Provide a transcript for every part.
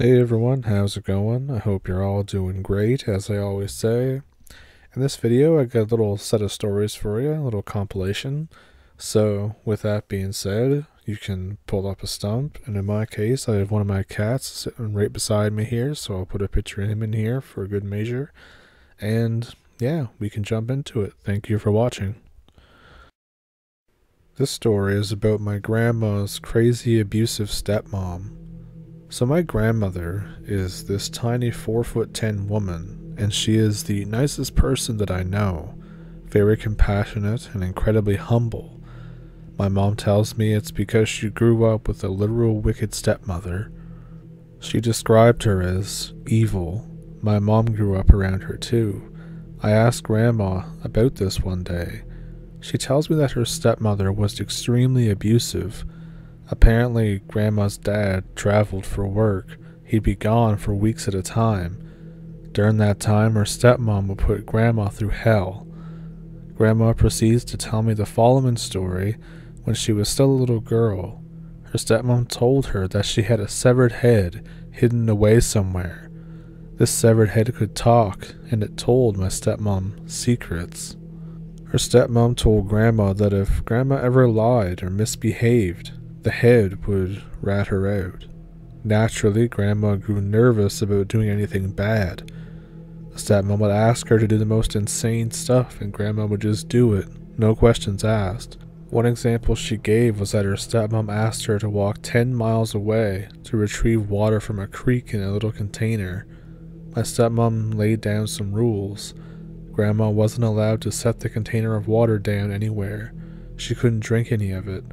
Hey everyone, how's it going? I hope you're all doing great, as I always say. In this video, I got a little set of stories for you, a little compilation. So, with that being said, you can pull up a stump, and in my case, I have one of my cats sitting right beside me here, so I'll put a picture of him in here for a good measure. And yeah, we can jump into it. Thank you for watching. This story is about my grandma's crazy abusive stepmom. So my grandmother is this tiny 4'10" woman, and she is the nicest person that I know. Very compassionate and incredibly humble. My mom tells me it's because she grew up with a literal wicked stepmother. She described her as evil. My mom grew up around her too. I asked Grandma about this one day. She tells me that her stepmother was extremely abusive. Apparently, Grandma's dad traveled for work. He'd be gone for weeks at a time. During that time, her stepmom would put Grandma through hell. Grandma proceeds to tell me the following story. When she was still a little girl, her stepmom told her that she had a severed head hidden away somewhere. This severed head could talk, and it told my stepmom secrets. Her stepmom told Grandma that if Grandma ever lied or misbehaved, the head would rat her out. Naturally, Grandma grew nervous about doing anything bad. The stepmom would ask her to do the most insane stuff, and Grandma would just do it, no questions asked. One example she gave was that her stepmom asked her to walk 10 miles away to retrieve water from a creek in a little container. My stepmom laid down some rules. Grandma wasn't allowed to set the container of water down anywhere. She couldn't drink any of it,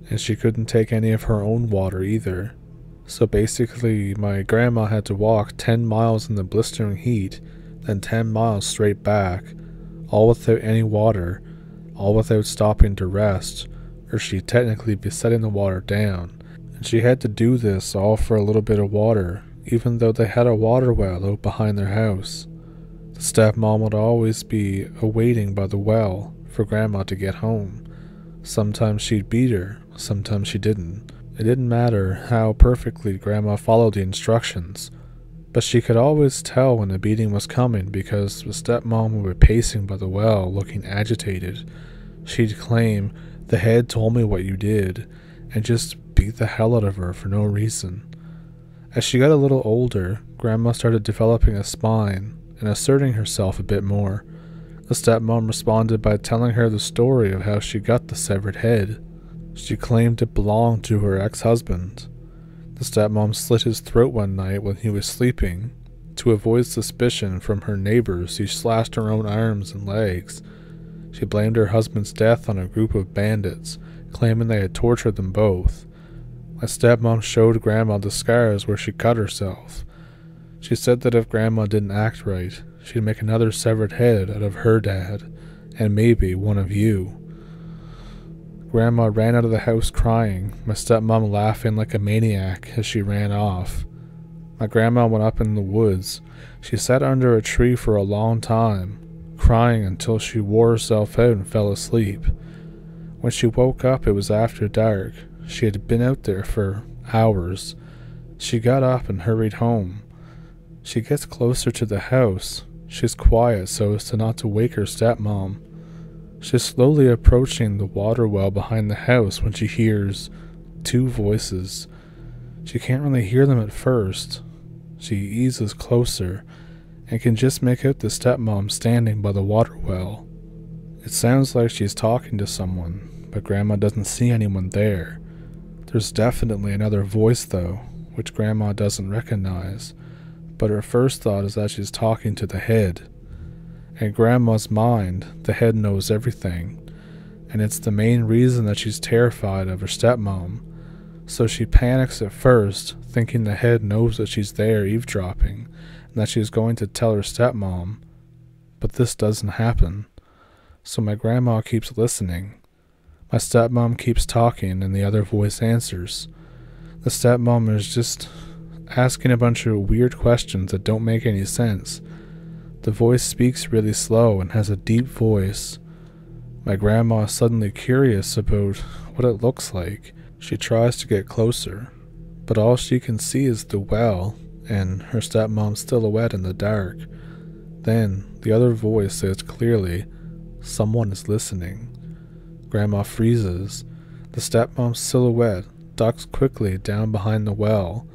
and she couldn't take any of her own water either. So basically, my grandma had to walk 10 miles in the blistering heat, then 10 miles straight back, all without any water, all without stopping to rest, or she'd technically be setting the water down. And she had to do this all for a little bit of water, even though they had a water well out behind their house. The stepmom would always be awaiting by the well for Grandma to get home. Sometimes she'd beat her, sometimes she didn't. It didn't matter how perfectly Grandma followed the instructions, but she could always tell when a beating was coming because the stepmom would be pacing by the well looking agitated. She'd claim, "The head told me what you did," and just beat the hell out of her for no reason. As she got a little older, Grandma started developing a spine and asserting herself a bit more. The stepmom responded by telling her the story of how she got the severed head. She claimed it belonged to her ex-husband. The stepmom slit his throat one night when he was sleeping. To avoid suspicion from her neighbors, she slashed her own arms and legs. She blamed her husband's death on a group of bandits, claiming they had tortured them both. My stepmom showed Grandma the scars where she cut herself. She said that if Grandma didn't act right, she'd make another severed head out of her dad, and maybe one of you. Grandma ran out of the house crying, my stepmom laughing like a maniac as she ran off. My grandma went up in the woods. She sat under a tree for a long time, crying until she wore herself out and fell asleep. When she woke up, it was after dark. She had been out there for hours. She got up and hurried home. She gets closer to the house. She's quiet so as to not to wake her stepmom. She's slowly approaching the water well behind the house when she hears two voices. She can't really hear them at first. She eases closer and can just make out the stepmom standing by the water well. It sounds like she's talking to someone, but Grandma doesn't see anyone there. There's definitely another voice though, which Grandma doesn't recognize. But her first thought is that she's talking to the head. In Grandma's mind, the head knows everything, and it's the main reason that she's terrified of her stepmom. So she panics at first, thinking the head knows that she's there eavesdropping, and that she's going to tell her stepmom. But this doesn't happen. So my grandma keeps listening. My stepmom keeps talking, and the other voice answers. The stepmom is just asking a bunch of weird questions that don't make any sense. The voice speaks really slow and has a deep voice. My grandma is suddenly curious about what it looks like. She tries to get closer, but all she can see is the well, and her stepmom's silhouette in the dark. Then the other voice says clearly, "Someone is listening." Grandma freezes. The stepmom's silhouette ducks quickly down behind the well.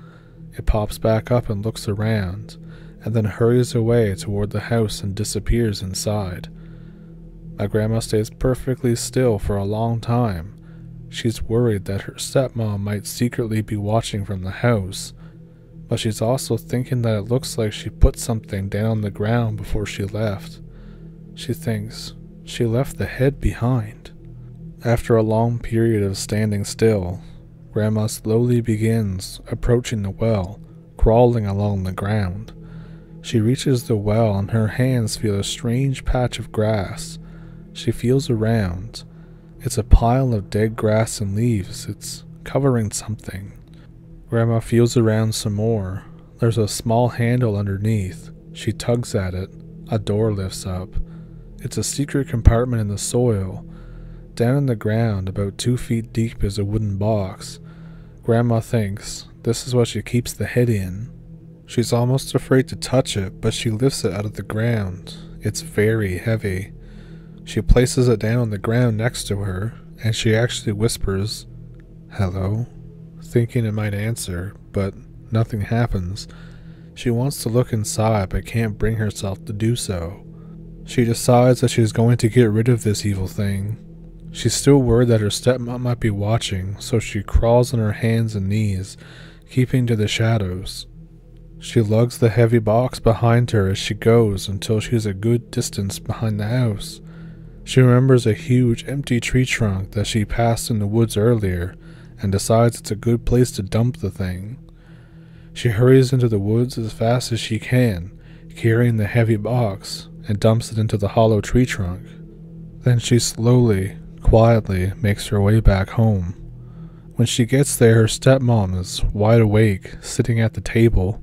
It pops back up and looks around, and then hurries away toward the house and disappears inside. My grandma stays perfectly still for a long time. She's worried that her stepmom might secretly be watching from the house, but she's also thinking that it looks like she put something down on the ground before she left. She thinks she left the head behind. After a long period of standing still, Grandma slowly begins approaching the well, crawling along the ground. She reaches the well and her hands feel a strange patch of grass. She feels around. It's a pile of dead grass and leaves. It's covering something. Grandma feels around some more. There's a small handle underneath. She tugs at it. A door lifts up. It's a secret compartment in the soil. Down in the ground, about 2 feet deep, is a wooden box. Grandma thinks this is what she keeps the head in. She's almost afraid to touch it, but she lifts it out of the ground. It's very heavy. She places it down on the ground next to her, and she actually whispers, "Hello?" thinking it might answer, but nothing happens. She wants to look inside, but can't bring herself to do so. She decides that she's going to get rid of this evil thing. She's still worried that her stepmom might be watching, so she crawls on her hands and knees, keeping to the shadows. She lugs the heavy box behind her as she goes until she's a good distance behind the house. She remembers a huge empty tree trunk that she passed in the woods earlier and decides it's a good place to dump the thing. She hurries into the woods as fast as she can, carrying the heavy box, and dumps it into the hollow tree trunk. Then she slowly, quietly makes her way back home. When she gets there, her stepmom is wide awake, sitting at the table.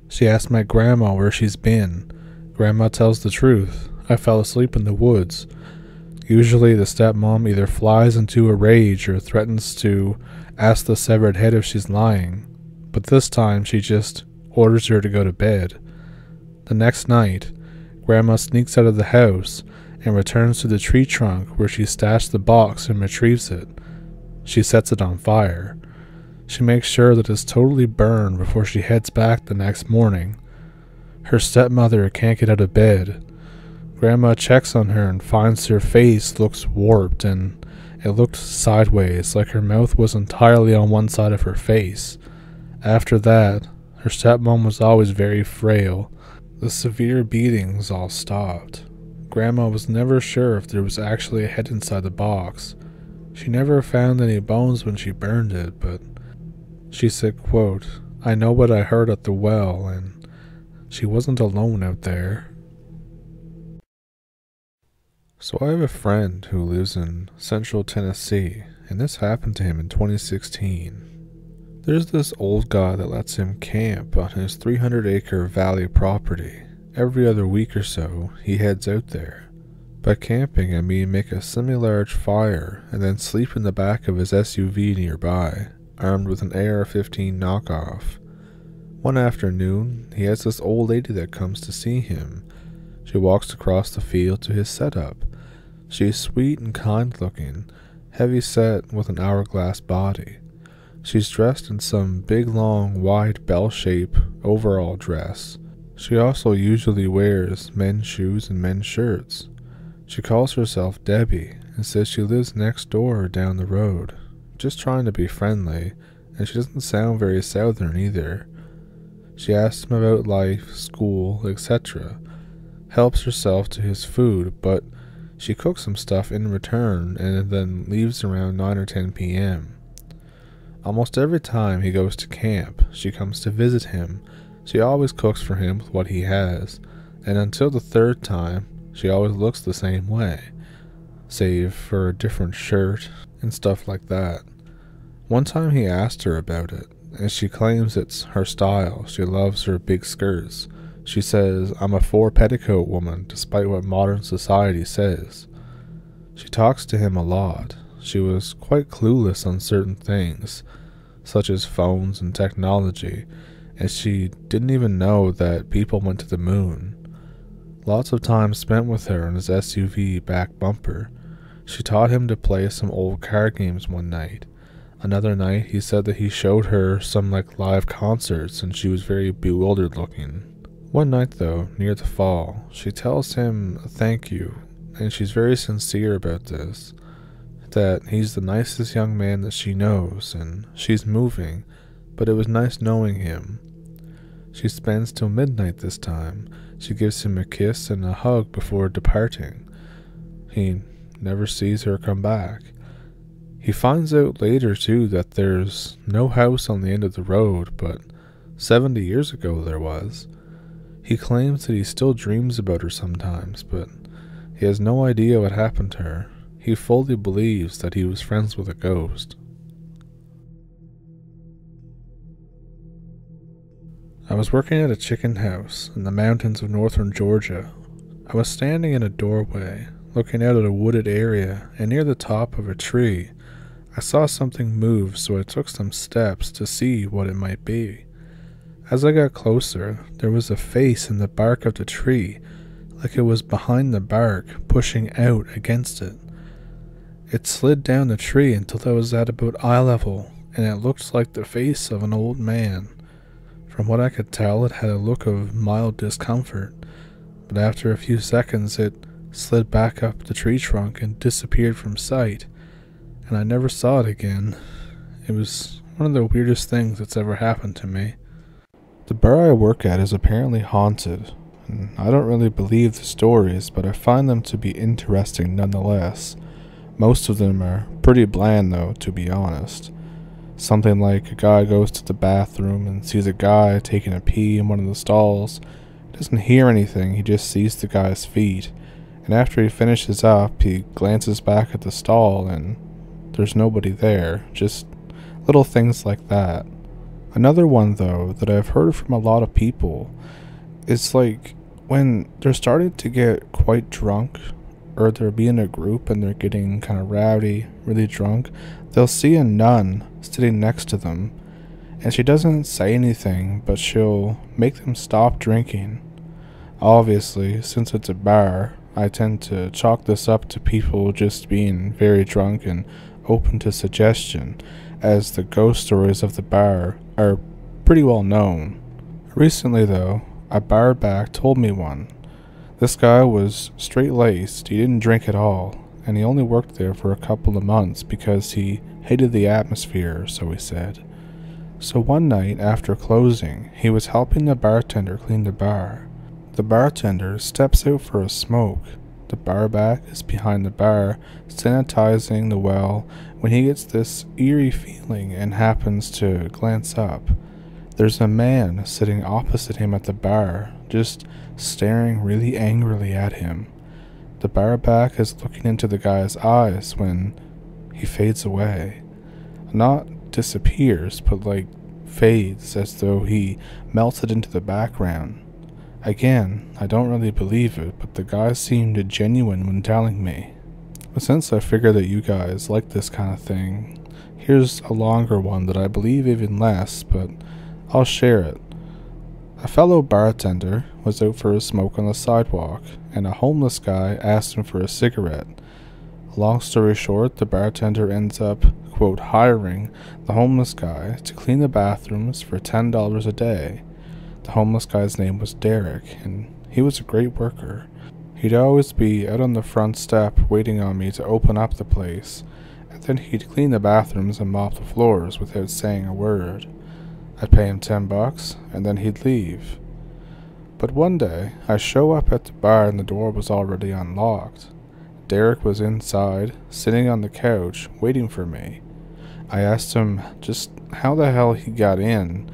She asks my grandma where she's been. Grandma tells the truth. "I fell asleep in the woods." Usually the stepmom either flies into a rage or threatens to ask the severed head if she's lying, but this time she just orders her to go to bed. The next night, Grandma sneaks out of the house and returns to the tree trunk where she stashed the box and retrieves it. She sets it on fire. She makes sure that it's totally burned before she heads back the next morning. Her stepmother can't get out of bed. Grandma checks on her and finds her face looks warped and it looked sideways, like her mouth was entirely on one side of her face. After that, her stepmom was always very frail. The severe beatings all stopped. Grandma was never sure if there was actually a head inside the box. She never found any bones when she burned it, but she said, quote, "I know what I heard at the well, and she wasn't alone out there." So I have a friend who lives in central Tennessee, and this happened to him in 2016. There's this old guy that lets him camp on his 300-acre valley property. Every other week or so, he heads out there. By camping, I mean make a semi-large fire and then sleep in the back of his SUV nearby, armed with an AR-15 knockoff. One afternoon, he has this old lady that comes to see him. She walks across the field to his setup. She's sweet and kind-looking, heavy-set with an hourglass body. She's dressed in some big, long, wide bell-shape overall dress. She also usually wears men's shoes and men's shirts. She calls herself Debbie and says she lives next door or down the road, just trying to be friendly, and she doesn't sound very southern either. She asks him about life, school, etc., helps herself to his food, but she cooks some stuff in return and then leaves around 9 or 10 p.m. Almost every time he goes to camp, she comes to visit him. She always cooks for him with what he has, and until the third time, she always looks the same way, save for a different shirt and stuff like that. One time he asked her about it, and she claims it's her style. She loves her big skirts. She says, "I'm a 4-petticoat woman, despite what modern society says." She talks to him a lot. She was quite clueless on certain things, such as phones and technology, and she didn't even know that people went to the moon. Lots of time spent with her in his SUV back bumper. She taught him to play some old card games one night. Another night, he said that he showed her some live concerts and she was very bewildered looking. One night though, near the fall, she tells him thank you, and she's very sincere about this, that he's the nicest young man that she knows, and she's moving, but it was nice knowing him. She spends till midnight this time. She gives him a kiss and a hug before departing. He never sees her come back. He finds out later too that there's no house on the end of the road, but 70 years ago there was. He claims that he still dreams about her sometimes, but he has no idea what happened to her. He fully believes that he was friends with a ghost. I was working at a chicken house in the mountains of northern Georgia. I was standing in a doorway, looking out at a wooded area, and near the top of a tree, I saw something move, so I took some steps to see what it might be. As I got closer, there was a face in the bark of the tree, like it was behind the bark, pushing out against it. It slid down the tree until it was at about eye level, and it looked like the face of an old man. From what I could tell, it had a look of mild discomfort, but after a few seconds it slid back up the tree trunk and disappeared from sight, and I never saw it again. It was one of the weirdest things that's ever happened to me. The bar I work at is apparently haunted, and I don't really believe the stories, but I find them to be interesting nonetheless. Most of them are pretty bland though, to be honest. Something like a guy goes to the bathroom and sees a guy taking a pee in one of the stalls. He doesn't hear anything, he just sees the guy's feet, and after he finishes up, he glances back at the stall and there's nobody there. Just little things like that. Another one though that I've heard from a lot of people is like when they're starting to get quite drunk, or they'll be in a group and they're getting kind of rowdy, really drunk, they'll see a nun sitting next to them, and she doesn't say anything, but she'll make them stop drinking. Obviously, since it's a bar, I tend to chalk this up to people just being very drunk and open to suggestion, as the ghost stories of the bar are pretty well known. Recently though, a bar back told me one. This guy was straight-laced, he didn't drink at all, and he only worked there for a couple of months because he hated the atmosphere, so he said. So one night after closing, he was helping the bartender clean the bar. The bartender steps out for a smoke. The barback is behind the bar, sanitizing the well, when he gets this eerie feeling and happens to glance up. There's a man sitting opposite him at the bar, just staring really angrily at him. The barback is looking into the guy's eyes when he fades away. Not disappears, but fades, as though he melted into the background. Again, I don't really believe it, but the guy seemed genuine when telling me. But since I figure that you guys like this kind of thing, here's a longer one that I believe even less, but I'll share it. A fellow bartender was out for a smoke on the sidewalk, and a homeless guy asked him for a cigarette. Long story short, the bartender ends up, quote, hiring the homeless guy to clean the bathrooms for $10 a day. The homeless guy's name was Derek, and he was a great worker. He'd always be out on the front step waiting on me to open up the place, and then he'd clean the bathrooms and mop the floors without saying a word. I'd pay him $10, and then he'd leave. But one day, I show up at the bar and the door was already unlocked. Derek was inside, sitting on the couch, waiting for me. I asked him just how the hell he got in.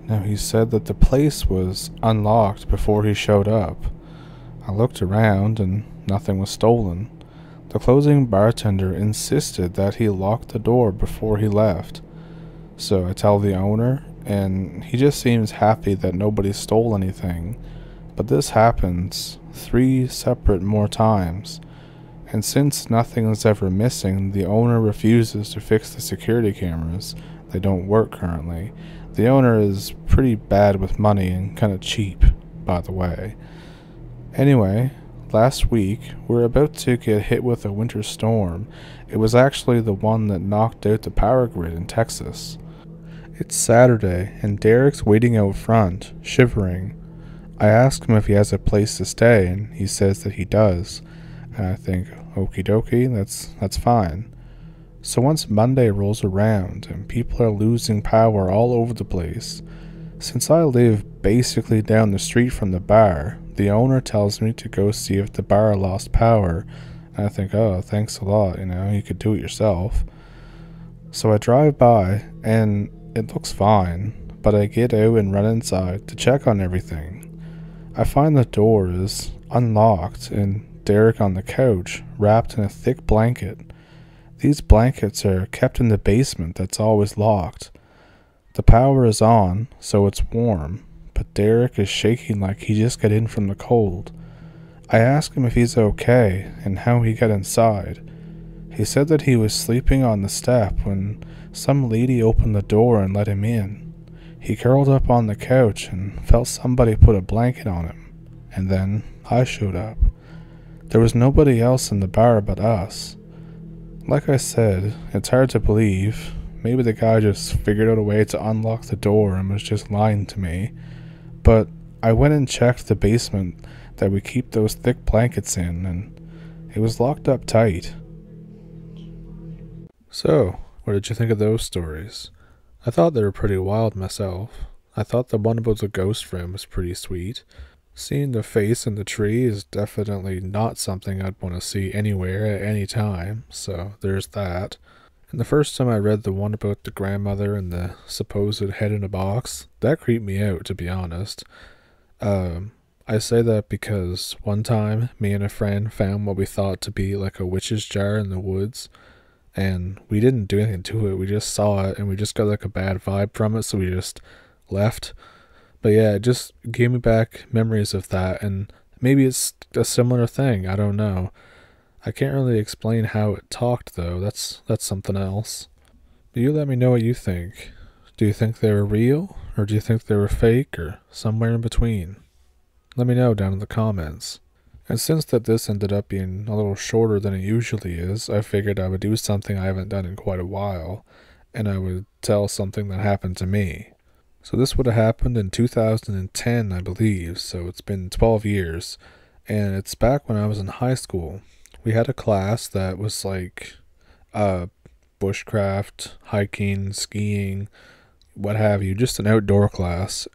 Now he said that the place was unlocked before he showed up. I looked around and nothing was stolen. The closing bartender insisted that he locked the door before he left. So I tell the owner, and he just seems happy that nobody stole anything. But this happens 3 separate more times. And since nothing is ever missing, the owner refuses to fix the security cameras. They don't work currently. The owner is pretty bad with money and kind of cheap, by the way. Anyway, last week we were about to get hit with a winter storm. It was actually the one that knocked out the power grid in Texas. It's Saturday, and Derek's waiting out front, shivering. I ask him if he has a place to stay, and he says that he does. And I think, okie dokie, that's fine. So once Monday rolls around, and people are losing power all over the place, since I live basically down the street from the bar, the owner tells me to go see if the bar lost power. And I think, oh, thanks a lot, you could do it yourself. So I drive by, and it looks fine, but I get out and run inside to check on everything. I find the door is unlocked and Derek on the couch, wrapped in a thick blanket. These blankets are kept in the basement that's always locked. The power is on, so it's warm, but Derek is shaking like he just got in from the cold. I ask him if he's okay and how he got inside. He said that he was sleeping on the step when some lady opened the door and let him in. He curled up on the couch and felt somebody put a blanket on him, and then I showed up. There was nobody else in the bar but us. Like I said, it's hard to believe. Maybe the guy just figured out a way to unlock the door and was just lying to me. But I went and checked the basement that we keep those thick blankets in, and it was locked up tight. So, what did you think of those stories? I thought they were pretty wild myself. I thought the one about the ghost room was pretty sweet. Seeing the face in the tree is definitely not something I'd want to see anywhere at any time, so there's that. And the first time I read the one about the grandmother and the supposed head in a box, that creeped me out, to be honest. I say that because one time, me and a friend found what we thought to be like a witch's jar in the woods, and we didn't do anything to it. We just saw it, and we just got like a bad vibe from it, so we just left. But yeah, it just gave me back memories of that, and maybe it's a similar thing, I don't know. I can't really explain how it talked, though. That's something else. But you let me know what you think. Do you think they were real, or do you think they were fake, or somewhere in between? Let me know down in the comments. And since that this ended up being a little shorter than it usually is, I figured I would do something I haven't done in quite a while, and I would tell something that happened to me. So this would have happened in 2010, I believe, so it's been 12 years, and it's back when I was in high school. We had a class that was like bushcraft, hiking, skiing, what have you, just an outdoor class.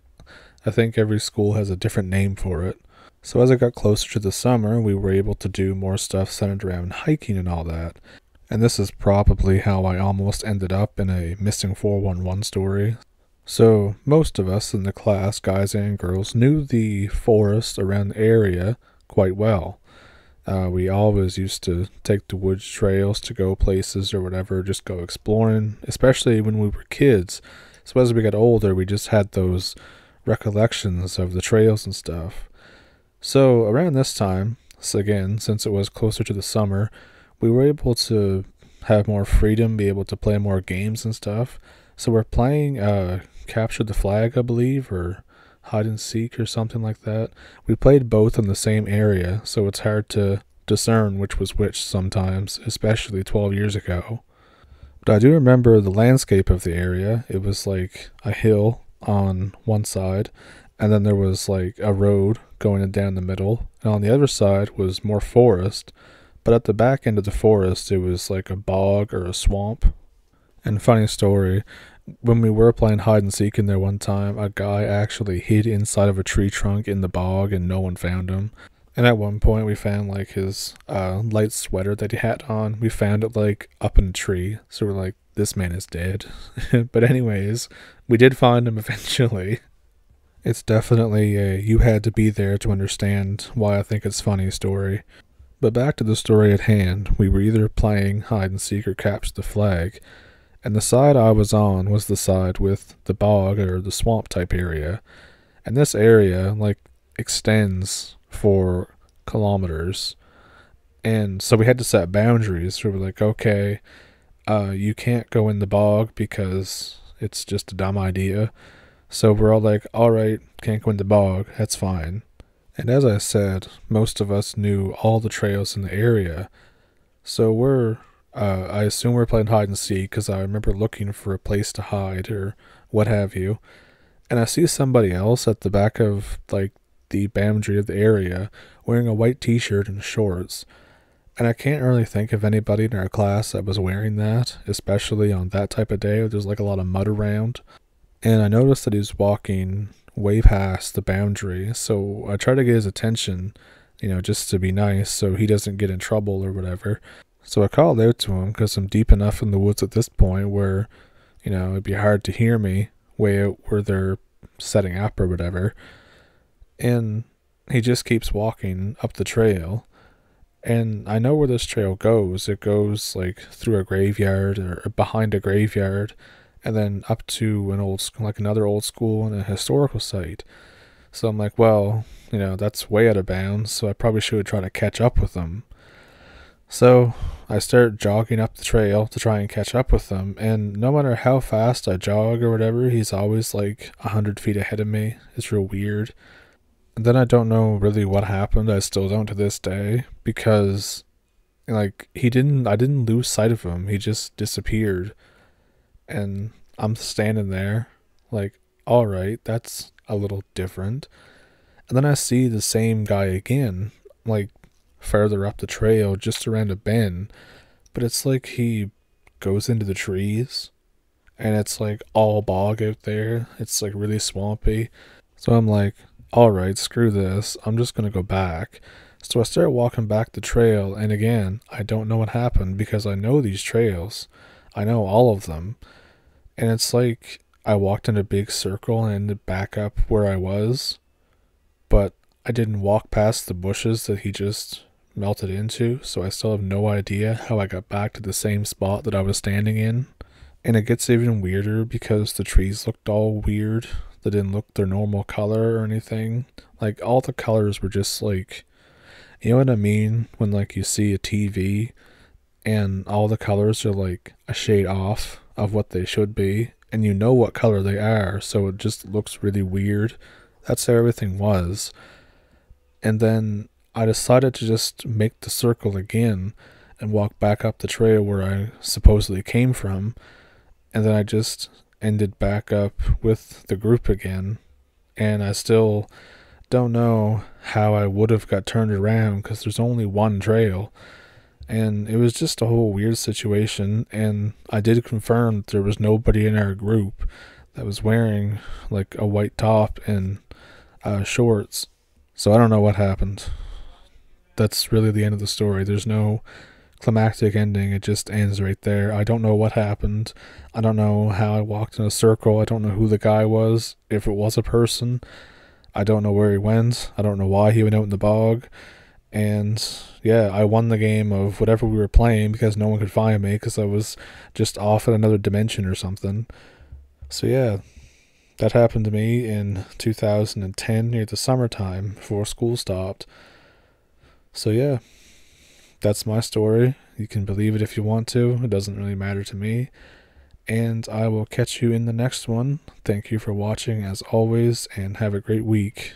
I think every school has a different name for it. So as I got closer to the summer, we were able to do more stuff centered around hiking and all that. And this is probably how I almost ended up in a missing 411 story. So most of us in the class, guys and girls, knew the forest around the area quite well. We always used to take the woods trails to go places or whatever, just go exploring, especially when we were kids. So as we got older, we just had those recollections of the trails and stuff. So around this time, so again, since it was closer to the summer, we were able to have more freedom, be able to play more games and stuff. So we're playing Capture the Flag, I believe, or Hide and Seek or something like that. We played both in the same area, so it's hard to discern which was which sometimes, especially 12 years ago. But I do remember the landscape of the area. It was like a hill on one side, and then there was like a road going down the middle, and on the other side was more forest, but at the back end of the forest it was like a bog or a swamp. And funny story, when we were playing hide and seek in there one time, a guy actually hid inside of a tree trunk in the bog and no one found him. And at one point we found like his light sweater that he had on. We found it like up in a tree, so we're like, this man is dead. But anyways, we did find him eventually. It's definitely a you had to be there to understand why I think it's funny story. But back to the story at hand, we were either playing hide and seek or capture the flag, and the side I was on was the side with the bog or the swamp type area. And this area like extends for kilometers, and so we had to set boundaries. We were like, okay, you can't go in the bog because it's just a dumb idea. So we're all like, alright, can't go in the bog, that's fine. And as I said, most of us knew all the trails in the area. So I assume we're playing hide and seek because I remember looking for a place to hide or what have you. And I see somebody else at the back of like the boundary of the area wearing a white t-shirt and shorts. And I can't really think of anybody in our class that was wearing that, especially on that type of day where there's like a lot of mud around. And I noticed that he was walking way past the boundary, so I try to get his attention, just to be nice so he doesn't get in trouble or whatever. So I called out to him because I'm deep enough in the woods at this point where, it'd be hard to hear me way out where they're setting up or whatever. And he just keeps walking up the trail. And I know where this trail goes. It goes like through a graveyard or behind a graveyard and then up to another old school and a historical site. So I'm like, well, that's way out of bounds, so I probably should try to catch up with them. So I start jogging up the trail to try and catch up with him, and no matter how fast I jog or whatever, he's always like 100 feet ahead of me. It's real weird. And then I don't know really what happened. I still don't to this day, because I didn't lose sight of him. He just disappeared. And I'm standing there like, all right, that's a little different. And then I see the same guy again, like further up the trail, just around a bend. But it's like he goes into the trees and it's like all bog out there. It's like really swampy. So I'm like, all right, screw this. I'm just going to go back. So I start walking back the trail. And again, I don't know what happened because I know these trails. I know all of them. And it's like I walked in a big circle and ended back up where I was, but I didn't walk past the bushes that he just melted into, so I still have no idea how I got back to the same spot that I was standing in. And it gets even weirder because the trees looked all weird. They didn't look their normal color or anything. Like all the colors were just like, you know what I mean? When like you see a TV and all the colors are like a shade off of what they should be, and you know what color they are, so it just looks really weird. That's how everything was. And then I decided to just make the circle again and walk back up the trail where I supposedly came from, and then I just ended back up with the group again. And I still don't know how I would have got turned around because there's only one trail. And it was just a whole weird situation, and I did confirm that there was nobody in our group that was wearing like a white top and shorts. So I don't know what happened. That's really the end of the story. There's no climactic ending. It just ends right there. I don't know what happened. I don't know how I walked in a circle. I don't know who the guy was, if it was a person. I don't know where he went. I don't know why he went out in the bog. And yeah, I won the game of whatever we were playing because no one could find me because I was just off in another dimension or something. So yeah, that happened to me in 2010 near the summertime before school stopped. So yeah, that's my story. You can believe it if you want to. It doesn't really matter to me. And I will catch you in the next one. Thank you for watching as always, and have a great week.